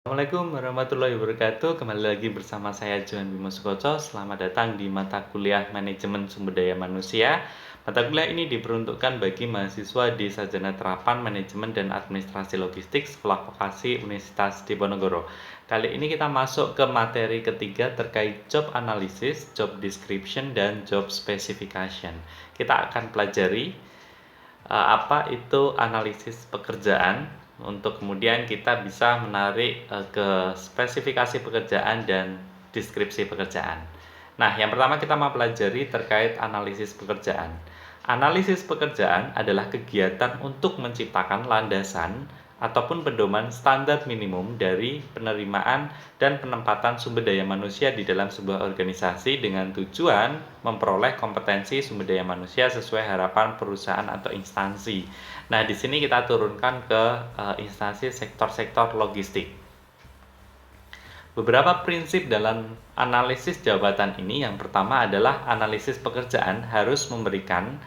Assalamualaikum warahmatullahi wabarakatuh. Kembali lagi bersama saya Johan Bimo Sukoco. Selamat datang di mata kuliah Manajemen Sumber Daya Manusia. Mata kuliah ini diperuntukkan bagi mahasiswa di Sarjana Terapan Manajemen dan Administrasi Logistik Sekolah Vokasi Universitas Diponegoro. Kali ini kita masuk ke materi ketiga terkait job analysis, job description, dan job specification. Kita akan pelajari apa itu analisis pekerjaan, untuk kemudian kita bisa menarik ke spesifikasi pekerjaan dan deskripsi pekerjaan. Nah, yang pertama kita mau pelajari terkait analisis pekerjaan. Analisis pekerjaan adalah kegiatan untuk menciptakan landasan ataupun pedoman standar minimum dari penerimaan dan penempatan sumber daya manusia di dalam sebuah organisasi dengan tujuan memperoleh kompetensi sumber daya manusia sesuai harapan perusahaan atau instansi. Nah, di sini kita turunkan ke instansi sektor-sektor logistik. Beberapa prinsip dalam analisis jabatan ini, yang pertama adalah analisis pekerjaan harus memberikan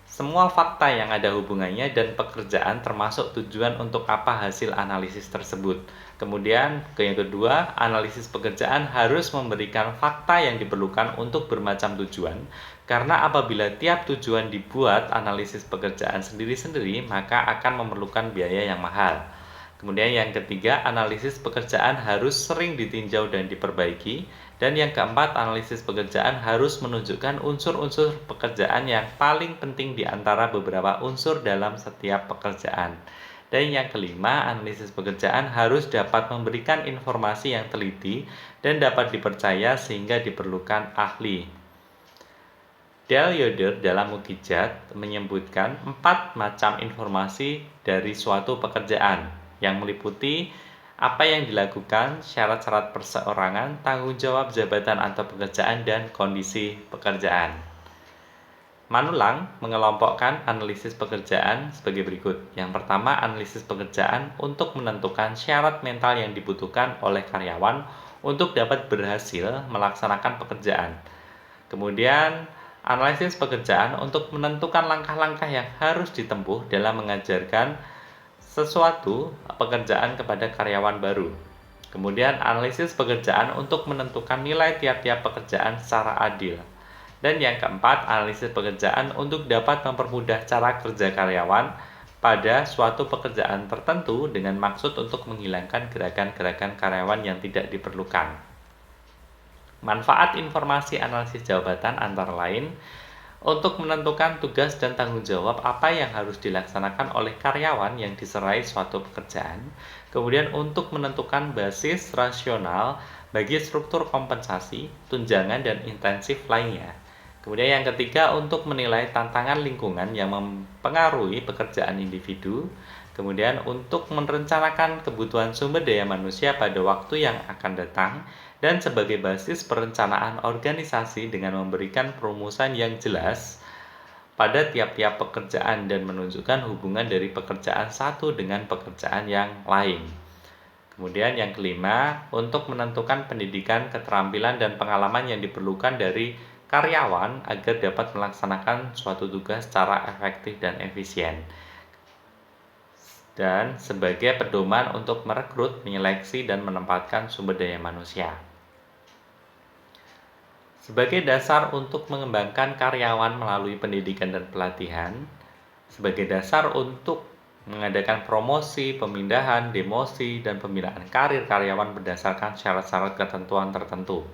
semua fakta yang ada hubungannya dan pekerjaan termasuk tujuan untuk apa hasil analisis tersebut. Kemudian yang kedua, analisis pekerjaan harus memberikan fakta yang diperlukan untuk bermacam tujuan. Karena apabila tiap tujuan dibuat analisis pekerjaan sendiri-sendiri, maka akan memerlukan biaya yang mahal. Kemudian yang ketiga, analisis pekerjaan harus sering ditinjau dan diperbaiki. Dan yang keempat, analisis pekerjaan harus menunjukkan unsur-unsur pekerjaan yang paling penting di antara beberapa unsur dalam setiap pekerjaan. Dan yang kelima, analisis pekerjaan harus dapat memberikan informasi yang teliti dan dapat dipercaya sehingga diperlukan ahli. Dale Yoder dalam Mukijat menyebutkan 4 macam informasi dari suatu pekerjaan yang meliputi apa yang dilakukan, syarat-syarat perseorangan, tanggung jawab jabatan atau pekerjaan, dan kondisi pekerjaan. Manulang mengelompokkan analisis pekerjaan sebagai berikut. Yang pertama, analisis pekerjaan untuk menentukan syarat mental yang dibutuhkan oleh karyawan untuk dapat berhasil melaksanakan pekerjaan. Kemudian, analisis pekerjaan untuk menentukan langkah-langkah yang harus ditempuh dalam mengajarkan sesuatu pekerjaan kepada karyawan baru. Kemudian analisis pekerjaan untuk menentukan nilai tiap-tiap pekerjaan secara adil. Dan yang keempat, analisis pekerjaan untuk dapat mempermudah cara kerja karyawan pada suatu pekerjaan tertentu dengan maksud untuk menghilangkan gerakan-gerakan karyawan yang tidak diperlukan. Manfaat informasi analisis jabatan antara lain untuk menentukan tugas dan tanggung jawab apa yang harus dilaksanakan oleh karyawan yang diserai suatu pekerjaan. Kemudian untuk menentukan basis rasional bagi struktur kompensasi, tunjangan, dan intensif lainnya. Kemudian yang ketiga, untuk menilai tantangan lingkungan yang mempengaruhi pekerjaan individu. Kemudian untuk merencanakan kebutuhan sumber daya manusia pada waktu yang akan datang, dan sebagai basis perencanaan organisasi dengan memberikan perumusan yang jelas pada tiap-tiap pekerjaan dan menunjukkan hubungan dari pekerjaan satu dengan pekerjaan yang lain. Kemudian yang kelima, untuk menentukan pendidikan, keterampilan, dan pengalaman yang diperlukan dari karyawan agar dapat melaksanakan suatu tugas secara efektif dan efisien. Dan sebagai pedoman untuk merekrut, menyeleksi, dan menempatkan sumber daya manusia. Sebagai dasar untuk mengembangkan karyawan melalui pendidikan dan pelatihan, sebagai dasar untuk mengadakan promosi, pemindahan, demosi, dan pembinaan karir karyawan berdasarkan syarat-syarat ketentuan tertentu.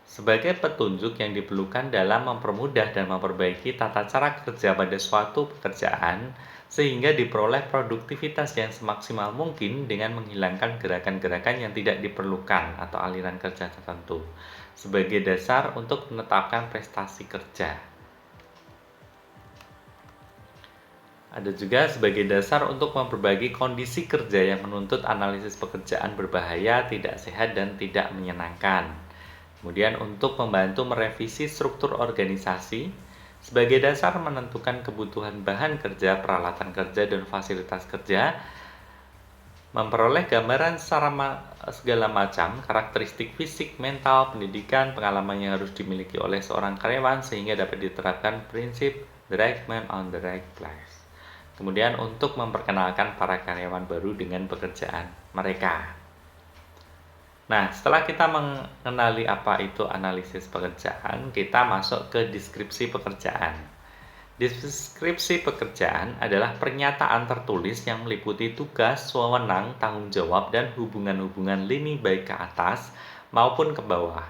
Sebagai petunjuk yang diperlukan dalam mempermudah dan memperbaiki tata cara kerja pada suatu pekerjaan, sehingga diperoleh produktivitas yang semaksimal mungkin dengan menghilangkan gerakan-gerakan yang tidak diperlukan atau aliran kerja tertentu, sebagai dasar untuk menetapkan prestasi kerja. Ada juga sebagai dasar untuk memperbaiki kondisi kerja yang menuntut analisis pekerjaan berbahaya, tidak sehat, dan tidak menyenangkan. Kemudian untuk membantu merevisi struktur organisasi, sebagai dasar menentukan kebutuhan bahan kerja, peralatan kerja, dan fasilitas kerja, memperoleh gambaran secara segala macam karakteristik fisik, mental, pendidikan, pengalaman yang harus dimiliki oleh seorang karyawan sehingga dapat diterapkan prinsip the right man on the right place. Kemudian untuk memperkenalkan para karyawan baru dengan pekerjaan mereka. Nah, setelah kita mengenali apa itu analisis pekerjaan, kita masuk ke deskripsi pekerjaan. Deskripsi pekerjaan adalah pernyataan tertulis yang meliputi tugas, wewenang, tanggung jawab, dan hubungan-hubungan lini baik ke atas maupun ke bawah.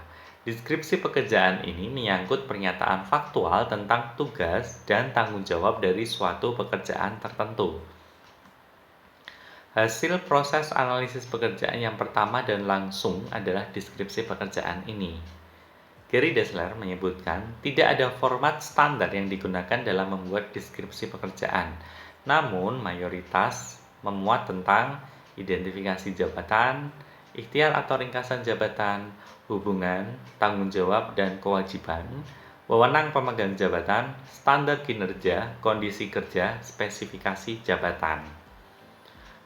Deskripsi pekerjaan ini menyangkut pernyataan faktual tentang tugas dan tanggung jawab dari suatu pekerjaan tertentu. Hasil proses analisis pekerjaan yang pertama dan langsung adalah deskripsi pekerjaan ini. Gary Dessler menyebutkan, tidak ada format standar yang digunakan dalam membuat deskripsi pekerjaan, namun mayoritas memuat tentang identifikasi jabatan, ikhtiar atau ringkasan jabatan, hubungan, tanggung jawab dan kewajiban, wewenang pemegang jabatan, standar kinerja, kondisi kerja, spesifikasi jabatan.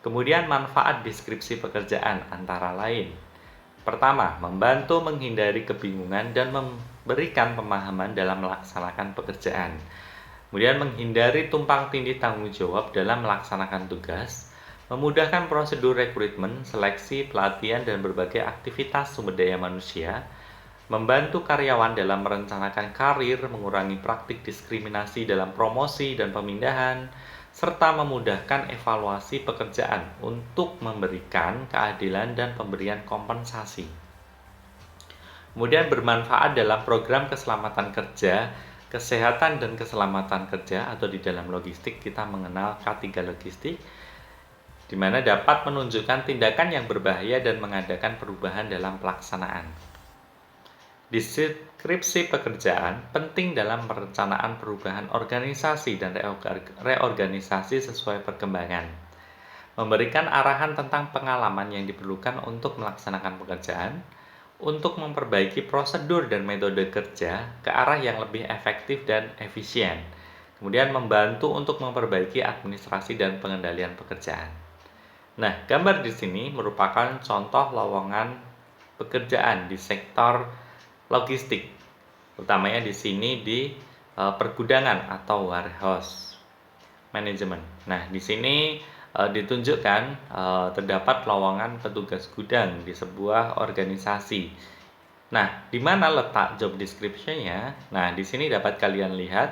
Kemudian manfaat deskripsi pekerjaan antara lain. Pertama, membantu menghindari kebingungan dan memberikan pemahaman dalam melaksanakan pekerjaan. Kemudian menghindari tumpang tindih tanggung jawab dalam melaksanakan tugas, memudahkan prosedur rekrutmen, seleksi, pelatihan, dan berbagai aktivitas sumber daya manusia, membantu karyawan dalam merencanakan karir, mengurangi praktik diskriminasi dalam promosi dan pemindahan, serta memudahkan evaluasi pekerjaan untuk memberikan keadilan dan pemberian kompensasi. Kemudian bermanfaat dalam program keselamatan kerja, kesehatan dan keselamatan kerja, atau di dalam logistik kita mengenal K3 logistik, di mana dapat menunjukkan tindakan yang berbahaya dan mengadakan perubahan dalam pelaksanaan. Deskripsi pekerjaan penting dalam perencanaan perubahan organisasi dan reorganisasi sesuai perkembangan. Memberikan arahan tentang pengalaman yang diperlukan untuk melaksanakan pekerjaan, untuk memperbaiki prosedur dan metode kerja ke arah yang lebih efektif dan efisien. Kemudian membantu untuk memperbaiki administrasi dan pengendalian pekerjaan. Nah, gambar di sini merupakan contoh lowongan pekerjaan di sektor logistik, utamanya di sini di pergudangan atau warehouse management. Nah, di sini ditunjukkan terdapat lowongan petugas gudang di sebuah organisasi. Nah, di mana letak job description-nya? Nah, di sini dapat kalian lihat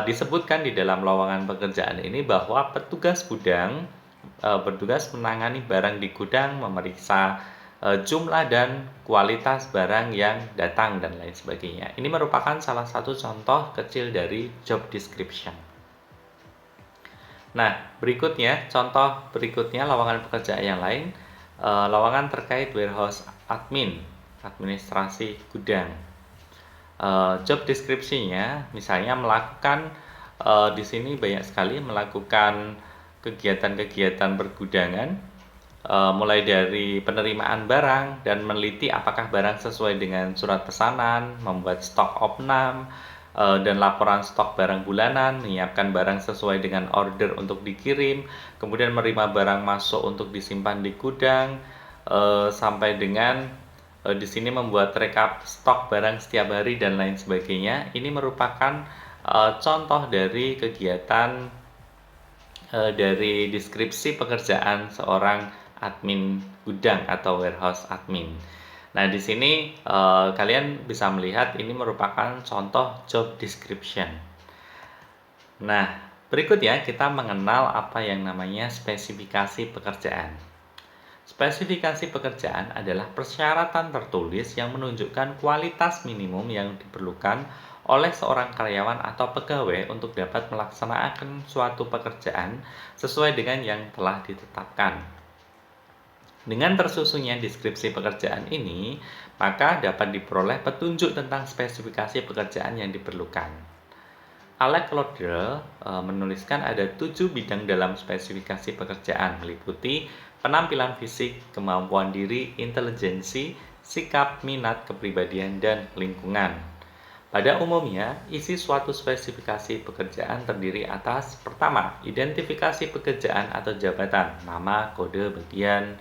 disebutkan di dalam lowongan pekerjaan ini bahwa petugas gudang bertugas menangani barang di gudang, memeriksa jumlah dan kualitas barang yang datang dan lain sebagainya. Ini merupakan salah satu contoh kecil dari job description. Nah, contoh berikutnya lowongan pekerjaan yang lain, lowongan terkait warehouse admin, administrasi gudang. Job deskripsinya misalnya melakukan di sini banyak sekali melakukan kegiatan-kegiatan pergudangan, mulai dari penerimaan barang dan meneliti apakah barang sesuai dengan surat pesanan, membuat stok opnam dan laporan stok barang bulanan, menyiapkan barang sesuai dengan order untuk dikirim, kemudian menerima barang masuk untuk disimpan di gudang, sampai dengan di sini membuat rekap stok barang setiap hari dan lain sebagainya. Ini merupakan contoh dari kegiatan dari deskripsi pekerjaan seorang admin gudang atau warehouse admin. Nah, di sini kalian bisa melihat ini merupakan contoh job description. Nah, berikutnya kita mengenal apa yang namanya spesifikasi pekerjaan. Spesifikasi pekerjaan adalah persyaratan tertulis yang menunjukkan kualitas minimum yang diperlukan oleh seorang karyawan atau pegawai untuk dapat melaksanakan suatu pekerjaan sesuai dengan yang telah ditetapkan. Dengan tersusunnya deskripsi pekerjaan ini, maka dapat diperoleh petunjuk tentang spesifikasi pekerjaan yang diperlukan. Alec Lauderdale menuliskan ada 7 bidang dalam spesifikasi pekerjaan, meliputi penampilan fisik, kemampuan diri, intelijensi, sikap, minat, kepribadian, dan lingkungan. Pada umumnya, isi suatu spesifikasi pekerjaan terdiri atas: pertama, identifikasi pekerjaan atau jabatan, nama, kode, bagian.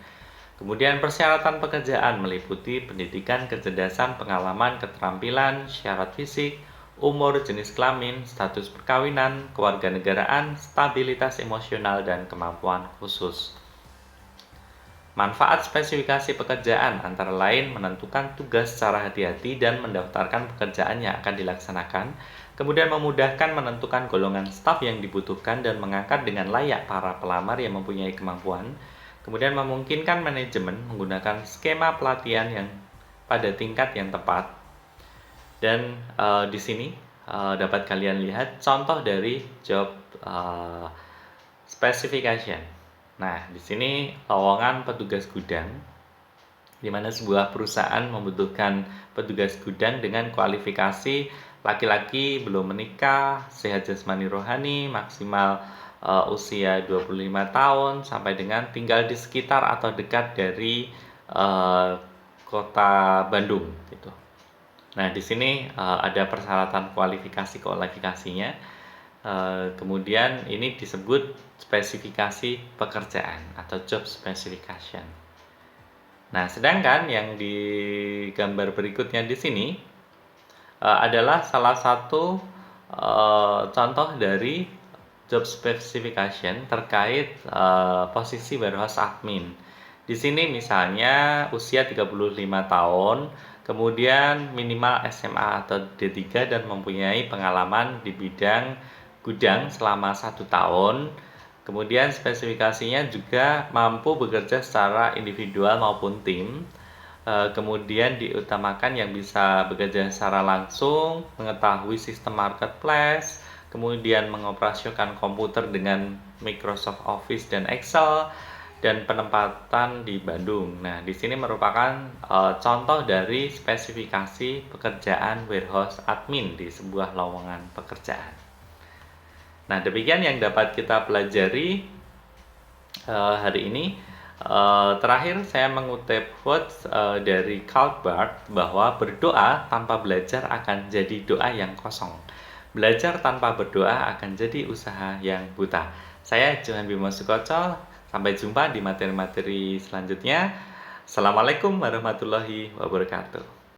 Kemudian persyaratan pekerjaan meliputi pendidikan, kecerdasan, pengalaman, keterampilan, syarat fisik, umur, jenis kelamin, status perkawinan, kewarganegaraan, stabilitas emosional, dan kemampuan khusus. Manfaat spesifikasi pekerjaan antara lain menentukan tugas secara hati-hati dan mendaftarkan pekerjaan yang akan dilaksanakan, kemudian memudahkan menentukan golongan staf yang dibutuhkan dan mengangkat dengan layak para pelamar yang mempunyai kemampuan, kemudian memungkinkan manajemen menggunakan skema pelatihan yang pada tingkat yang tepat. Dan di sini dapat kalian lihat contoh dari job specification. Nah, di sini lowongan petugas gudang, di mana sebuah perusahaan membutuhkan petugas gudang dengan kualifikasi laki-laki belum menikah, sehat jasmani rohani, maksimal usia 25 tahun, sampai dengan tinggal di sekitar atau dekat dari kota Bandung gitu. Nah, di sini ada persyaratan kualifikasinya. Kemudian ini disebut spesifikasi pekerjaan atau job specification. Nah, sedangkan yang di gambar berikutnya di sini adalah salah satu contoh dari job specification terkait posisi warehouse admin. Di sini misalnya usia 35 tahun, kemudian minimal SMA atau D3 dan mempunyai pengalaman di bidang gudang selama 1 tahun. Kemudian spesifikasinya juga mampu bekerja secara individual maupun tim. Kemudian diutamakan yang bisa bekerja secara langsung, mengetahui sistem marketplace, kemudian mengoperasionalkan komputer dengan Microsoft Office dan Excel, dan penempatan di Bandung. Nah, di sini merupakan contoh dari spesifikasi pekerjaan warehouse admin di sebuah lowongan pekerjaan. Nah, demikian yang dapat kita pelajari hari ini. Terakhir saya mengutip quotes dari Karl Barth bahwa berdoa tanpa belajar akan jadi doa yang kosong. Belajar tanpa berdoa akan jadi usaha yang buta. Saya Johan Bimo Sukoco. Sampai jumpa di materi-materi selanjutnya. Assalamualaikum warahmatullahi wabarakatuh.